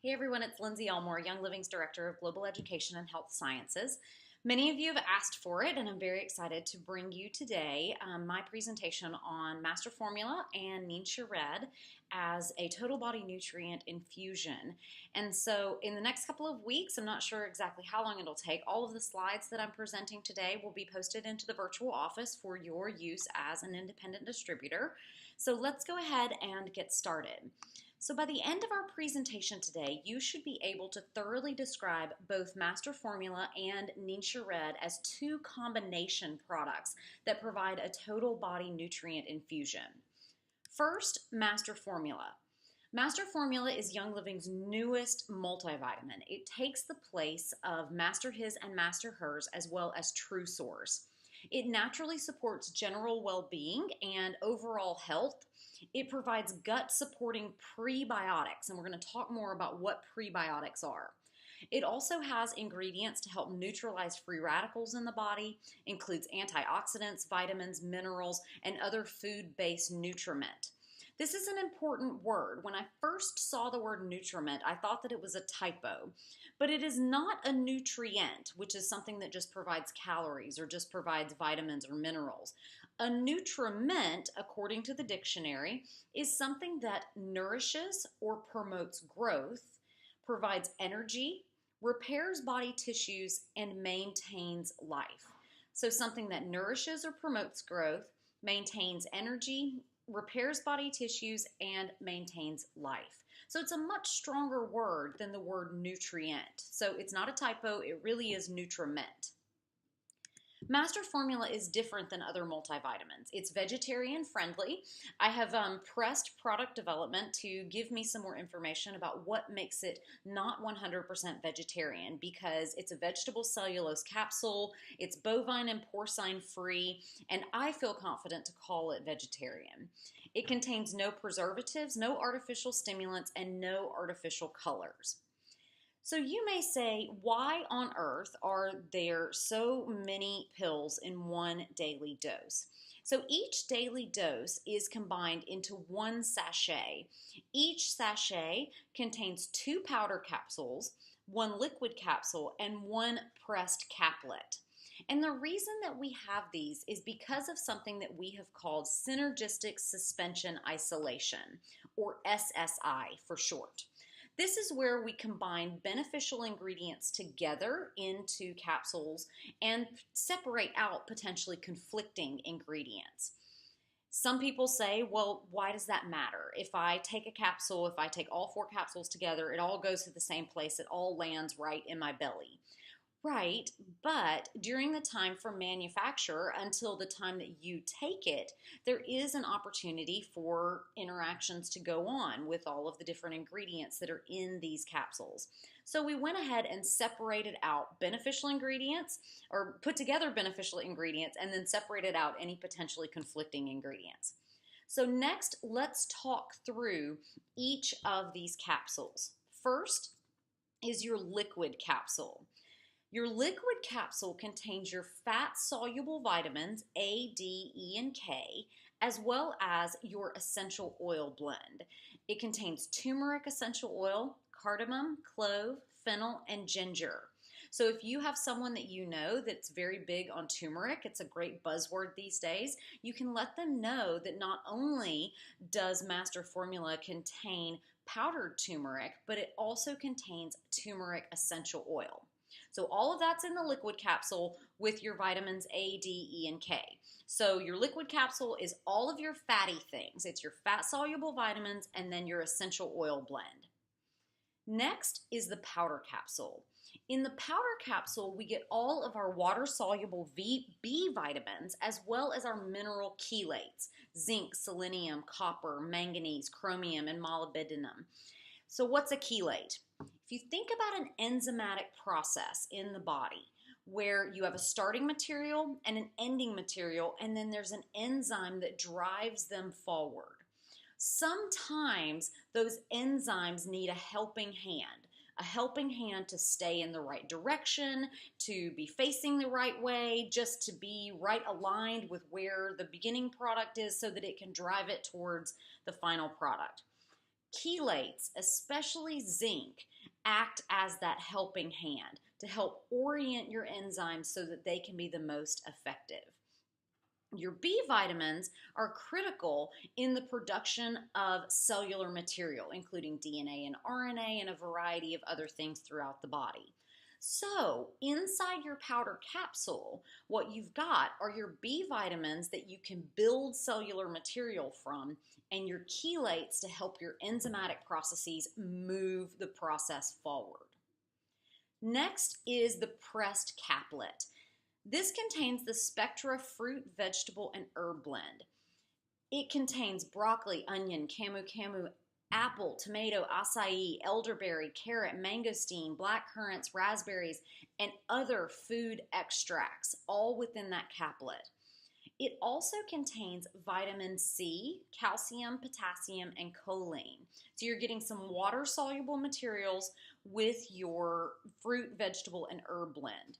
Hey everyone, it's Lindsay Elmore, Young Living's Director of Global Education and Health Sciences. Many of you have asked for it, and I'm very excited to bring you today my presentation on Master Formula and NingXia Red as a total body nutrient infusion. And so in the next couple of weeks, I'm not sure exactly how long it'll take, all of the slides that I'm presenting today will be posted into the virtual office for your use as an independent distributor. So let's go ahead and get started. So by the end of our presentation today, you should be able to thoroughly describe both Master Formula and NingXia Red as two combination products that provide a total body nutrient infusion. First, Master Formula. Master Formula is Young Living's newest multivitamin. It takes the place of Master His and Master Hers as well as True Source. It naturally supports general well-being and overall health. It provides gut-supporting prebiotics, and we're going to talk more about what prebiotics are. It also has ingredients to help neutralize free radicals in the body, includes antioxidants, vitamins, minerals, and other food-based nutriment. This is an important word. When I first saw the word nutriment, I thought that it was a typo, but it is not a nutrient, which is something that just provides calories or just provides vitamins or minerals. A nutriment, according to the dictionary, is something that nourishes or promotes growth, provides energy, repairs body tissues, and maintains life. So something that nourishes or promotes growth, maintains energy, repairs body tissues, and maintains life. So it's a much stronger word than the word nutrient. So it's not a typo, it really is nutriment. Master Formula is different than other multivitamins. It's vegetarian friendly. I have pressed product development to give me some more information about what makes it not 100% vegetarian, because it's a vegetable cellulose capsule, it's bovine and porcine free, and I feel confident to call it vegetarian. It contains no preservatives, no artificial stimulants, and no artificial colors. So you may say, why on earth are there so many pills in one daily dose? So each daily dose is combined into one sachet. Each sachet contains 2 powder capsules, 1 liquid capsule, and 1 pressed caplet. And the reason that we have these is because of something that we have called synergistic suspension isolation, or SSI for short. This is where we combine beneficial ingredients together into capsules and separate out potentially conflicting ingredients. Some people say, well, why does that matter? If I take a capsule, if I take all 4 capsules together, it all goes to the same place. It all lands right in my belly. Right, but during the time from manufacture until the time that you take it, there is an opportunity for interactions to go on with all of the different ingredients that are in these capsules. So we went ahead and separated out beneficial ingredients, or put together beneficial ingredients, and then separated out any potentially conflicting ingredients. So next, let's talk through each of these capsules. First is your liquid capsule. Your liquid capsule contains your fat-soluble vitamins A, D, E, and K, as well as your essential oil blend. It contains turmeric essential oil, cardamom, clove, fennel, and ginger. So if you have someone that you know that's very big on turmeric, it's a great buzzword these days, you can let them know that not only does Master Formula contain powdered turmeric, but it also contains turmeric essential oil. So all of that's in the liquid capsule with your vitamins A, D, E, and K. So your liquid capsule is all of your fatty things. It's your fat-soluble vitamins and then your essential oil blend. Next is the powder capsule. In the powder capsule, we get all of our water-soluble B vitamins as well as our mineral chelates, zinc, selenium, copper, manganese, chromium, and molybdenum. So what's a chelate? If you think about an enzymatic process in the body where you have a starting material and an ending material, and then there's an enzyme that drives them forward. Sometimes those enzymes need a helping hand to stay in the right direction, to be facing the right way, just to be right aligned with where the beginning product is so that it can drive it towards the final product. Chelates, especially zinc, act as that helping hand to help orient your enzymes so that they can be the most effective. Your B vitamins are critical in the production of cellular material, including DNA and RNA and a variety of other things throughout the body. So, inside your powder capsule, what you've got are your B vitamins that you can build cellular material from, and your chelates to help your enzymatic processes move the process forward. Next is the pressed caplet. This contains the Spectra fruit, vegetable, and herb blend. It contains broccoli, onion, camu, apple, tomato, acai, elderberry, carrot, mangosteen, black currants, raspberries, and other food extracts, all within that caplet. It also contains vitamin C, calcium, potassium, and choline. So you're getting some water-soluble materials with your fruit, vegetable, and herb blend.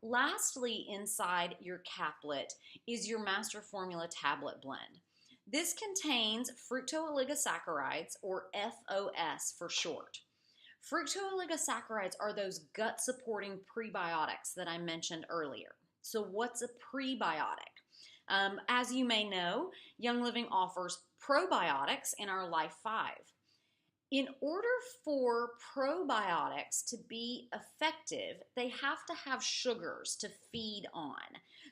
Lastly, inside your caplet is your Master Formula tablet blend. This contains fructooligosaccharides, or FOS for short. Fructooligosaccharides are those gut-supporting prebiotics that I mentioned earlier. So what's a prebiotic? As you may know, Young Living offers probiotics in our Life 5. In order for probiotics to be effective, they have to have sugars to feed on.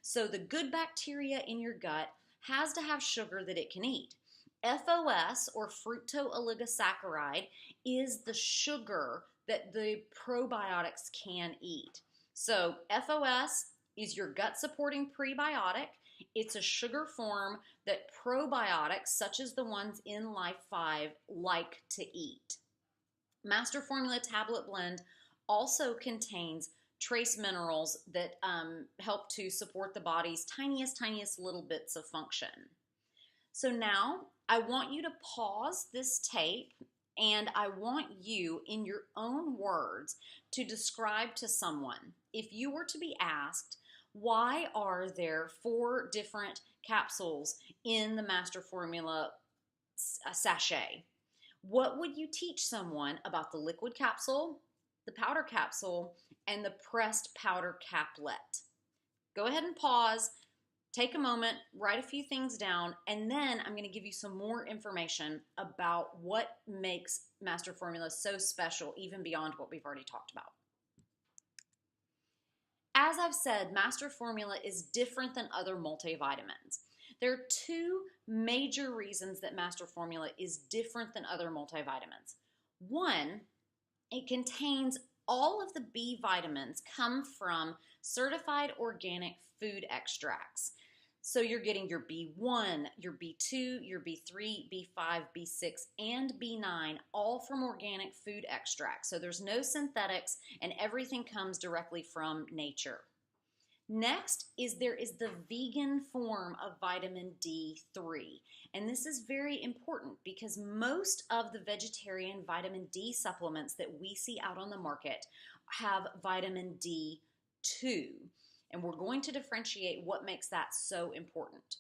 So the good bacteria in your gut has to have sugar that it can eat. FOS, or fructooligosaccharide, is the sugar that the probiotics can eat. So FOS is your gut-supporting prebiotic. It's a sugar form that probiotics, such as the ones in Life 5, like to eat. Master Formula Tablet Blend also contains trace minerals that help to support the body's tiniest little bits of function. So now I want you to pause this tape, and I want you, in your own words, to describe to someone, if you were to be asked, why are there 4 different capsules in the Master Formula sachet? What would you teach someone about the liquid capsule, the powder capsule, and the pressed powder caplet? Go ahead and pause, take a moment, write a few things down, and then I'm going to give you some more information about what makes Master Formula so special, even beyond what we've already talked about. As I've said, Master Formula is different than other multivitamins. There are 2 major reasons that Master Formula is different than other multivitamins. One, it contains all of the B vitamins come from certified organic food extracts. So you're getting your B1, your B2, your B3, B5, B6, and B9, all from organic food extracts. So there's no synthetics, and everything comes directly from nature. Next is there is the vegan form of vitamin D3. And this is very important because most of the vegetarian vitamin D supplements that we see out on the market have vitamin D2. And we're going to differentiate what makes that so important.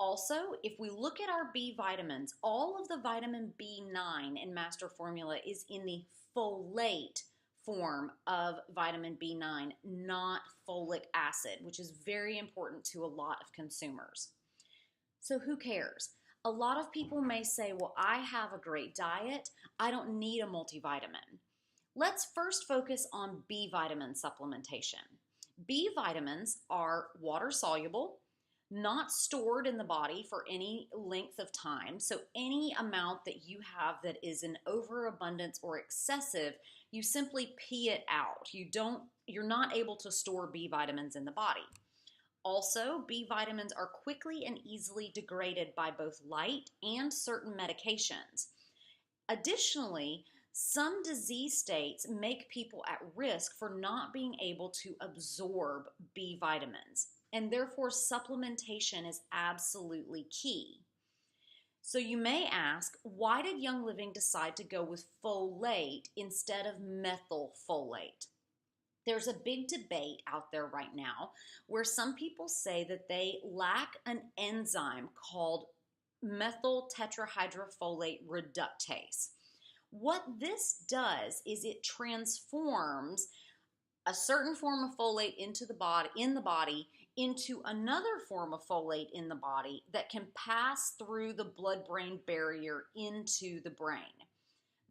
Also, if we look at our B vitamins, all of the vitamin B9 in Master Formula is in the folate form of vitamin B9, not folic acid, which is very important to a lot of consumers. So who cares? A lot of people may say, well, I have a great diet. I don't need a multivitamin. Let's first focus on B vitamin supplementation. B vitamins are water soluble, not stored in the body for any length of time. So any amount that you have that is an overabundance or excessive, you simply pee it out. You're not able to store B vitamins in the body. Also, B vitamins are quickly and easily degraded by both light and certain medications. Additionally, some disease states make people at risk for not being able to absorb B vitamins, and therefore supplementation is absolutely key. So you may ask, why did Young Living decide to go with folate instead of methylfolate? There's a big debate out there right now where some people say that they lack an enzyme called methyl tetrahydrofolate reductase. What this does is it transforms a certain form of folate into the body into another form of folate in the body that can pass through the blood-brain barrier into the brain.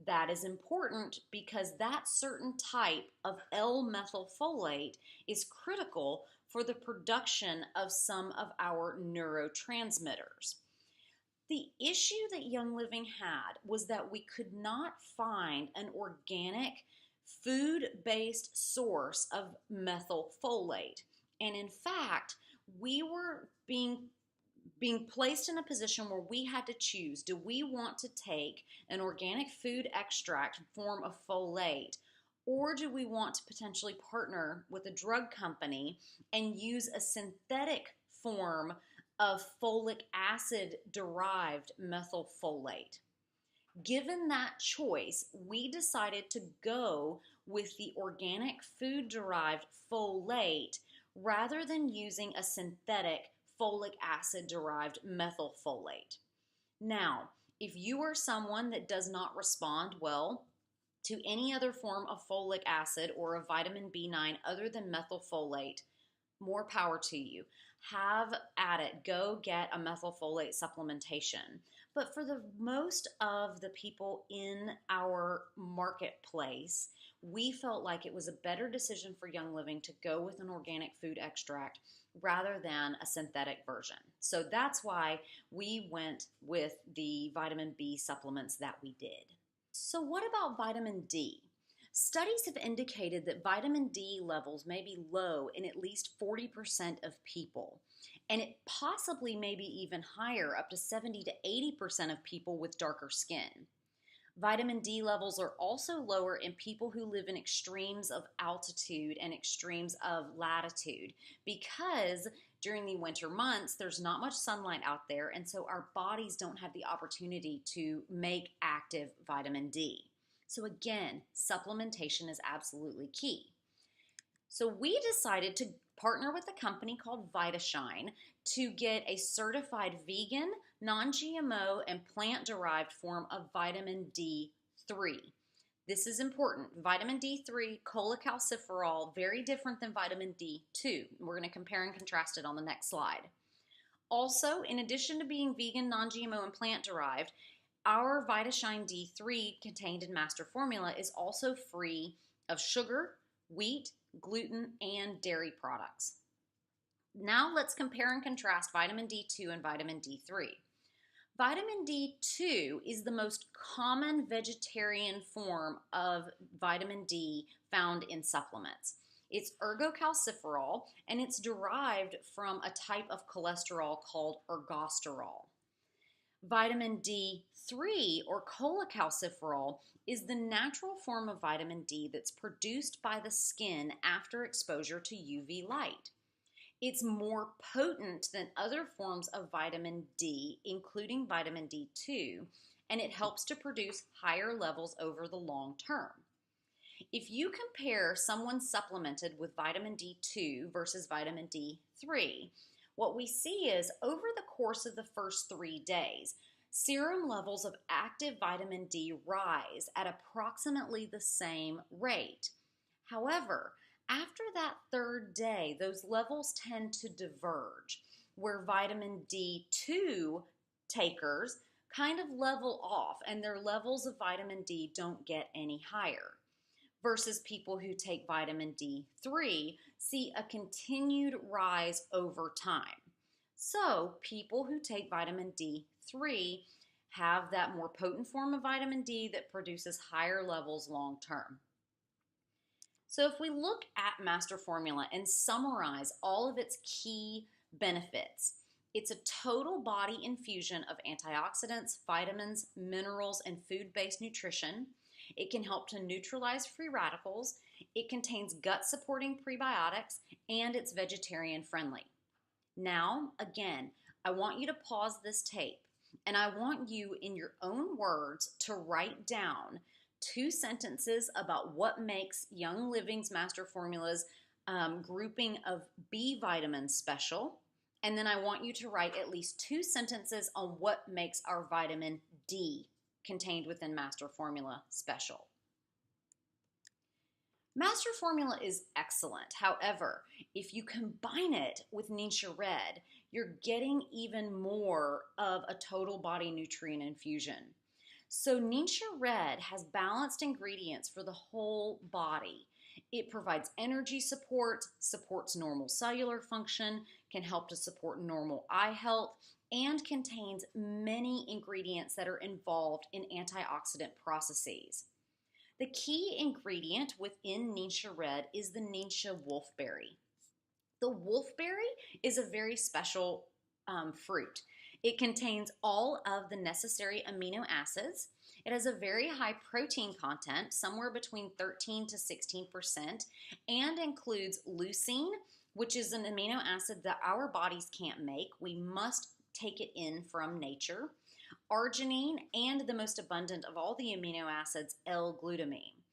That is important because that certain type of L-methylfolate is critical for the production of some of our neurotransmitters. The issue that Young Living had was that we could not find an organic food-based source of methylfolate. And in fact, we were being placed in a position where we had to choose, do we want to take an organic food extract form of folate, or do we want to potentially partner with a drug company and use a synthetic form of folic acid derived methylfolate? Given that choice, we decided to go with the organic food derived folate rather than using a synthetic folic acid derived methylfolate. Now, if you are someone that does not respond well to any other form of folic acid or a vitamin B9 other than methylfolate, more power to you. Have at it. Go get a methylfolate supplementation. But for the most of the people in our marketplace, we felt like it was a better decision for Young Living to go with an organic food extract rather than a synthetic version. So that's why we went with the vitamin B supplements that we did. So what about vitamin D? Studies have indicated that vitamin D levels may be low in at least 40% of people, and it possibly may be even higher, up to 70 to 80% of people with darker skin. Vitamin D levels are also lower in people who live in extremes of altitude and extremes of latitude because during the winter months there's not much sunlight out there, and so our bodies don't have the opportunity to make active vitamin D. So again, supplementation is absolutely key. So we decided to partner with a company called VitaShine to get a certified vegan, non-GMO, and plant-derived form of vitamin D3. This is important. Vitamin D3, cholecalciferol, very different than vitamin D2. We're going to compare and contrast it on the next slide. Also, in addition to being vegan, non-GMO, and plant-derived, our VitaShine D3 contained in Master Formula is also free of sugar, wheat, gluten, and dairy products. Now let's compare and contrast vitamin D2 and vitamin D3. Vitamin D2 is the most common vegetarian form of vitamin D found in supplements. It's ergocalciferol, and it's derived from a type of cholesterol called ergosterol. Vitamin D3, or cholecalciferol, is the natural form of vitamin D that's produced by the skin after exposure to UV light. It's more potent than other forms of vitamin D, including vitamin D2, and it helps to produce higher levels over the long term. If you compare someone supplemented with vitamin D2 versus vitamin D3, what we see is over the course of the first 3 days, serum levels of active vitamin D rise at approximately the same rate. However, after that 3rd day, those levels tend to diverge, where vitamin D2 takers kind of level off and their levels of vitamin D don't get any higher, versus people who take vitamin D3 see a continued rise over time. So people who take vitamin D3 have that more potent form of vitamin D that produces higher levels long term. So if we look at Master Formula and summarize all of its key benefits, it's a total body infusion of antioxidants, vitamins, minerals, and food-based nutrition. It can help to neutralize free radicals. It contains gut-supporting prebiotics, and it's vegetarian friendly. Now, again, I want you to pause this tape, and I want you, in your own words, to write down 2 sentences about what makes Young Living's Master Formula's grouping of B vitamins special, And then I want you to write at least 2 sentences on what makes our vitamin D contained within Master Formula special. Master Formula is excellent. However, if you combine it with NingXia Red, you're getting even more of a total body nutrient infusion. So NingXia Red has balanced ingredients for the whole body. It provides energy support, supports normal cellular function, can help to support normal eye health, and contains many ingredients that are involved in antioxidant processes. The key ingredient within NingXia Red is the NingXia wolfberry. The wolfberry is a very special fruit. It contains all of the necessary amino acids. It has a very high protein content, somewhere between 13 to 16%, and includes leucine, which is an amino acid that our bodies can't make. We must take it in from nature. Arginine, and the most abundant of all the amino acids, L-glutamine.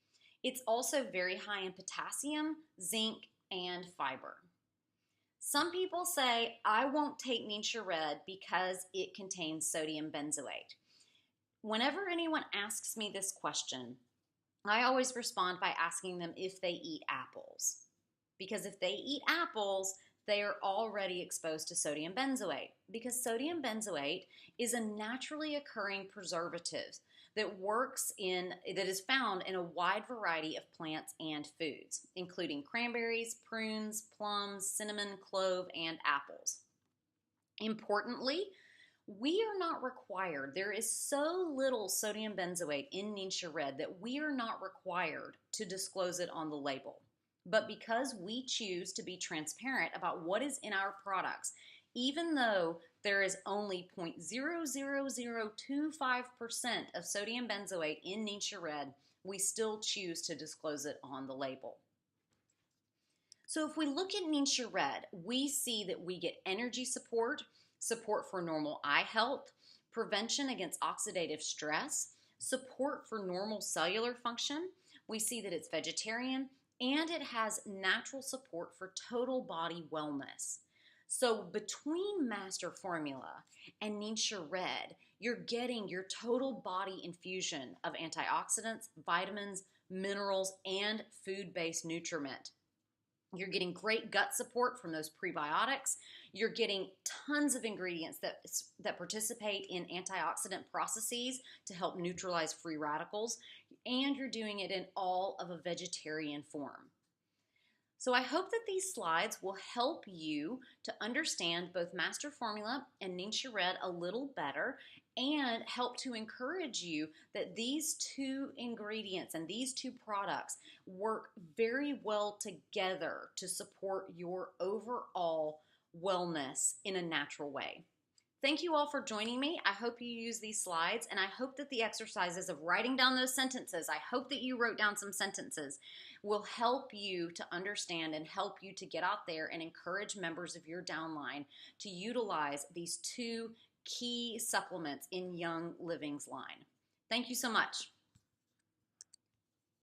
It's also very high in potassium, zinc, and fiber. Some people say, I won't take NingXia Red because it contains sodium benzoate. Whenever anyone asks me this question, I always respond by asking them if they eat apples. Because if they eat apples, they are already exposed to sodium benzoate, because sodium benzoate is a naturally occurring preservative that is found in a wide variety of plants and foods, including cranberries, prunes, plums, cinnamon, clove, and apples. Importantly, we are not required. There is so little sodium benzoate in NingXia Red that we are not required to disclose it on the label. But because we choose to be transparent about what is in our products, even though there is only 0.00025% of sodium benzoate in NingXia Red, we still choose to disclose it on the label. So if we look at NingXia Red, we see that we get energy support, support for normal eye health, prevention against oxidative stress, support for normal cellular function. We see that it's vegetarian, and it has natural support for total body wellness. So between Master Formula and NingXia Red, you're getting your total body infusion of antioxidants, vitamins, minerals, and food-based nutriment. You're getting great gut support from those prebiotics. You're getting tons of ingredients that participate in antioxidant processes to help neutralize free radicals, and you're doing it in all of a vegetarian form. So I hope that these slides will help you to understand both Master Formula and NingXia Red a little better, and help to encourage you that these 2 ingredients and these 2 products work very well together to support your overall wellness in a natural way. Thank you all for joining me. I hope you use these slides, and I hope that the exercises of writing down those sentences, I hope that you wrote down some sentences, will help you to understand and help you to get out there and encourage members of your downline to utilize these 2 key supplements in Young Living's line. Thank you so much.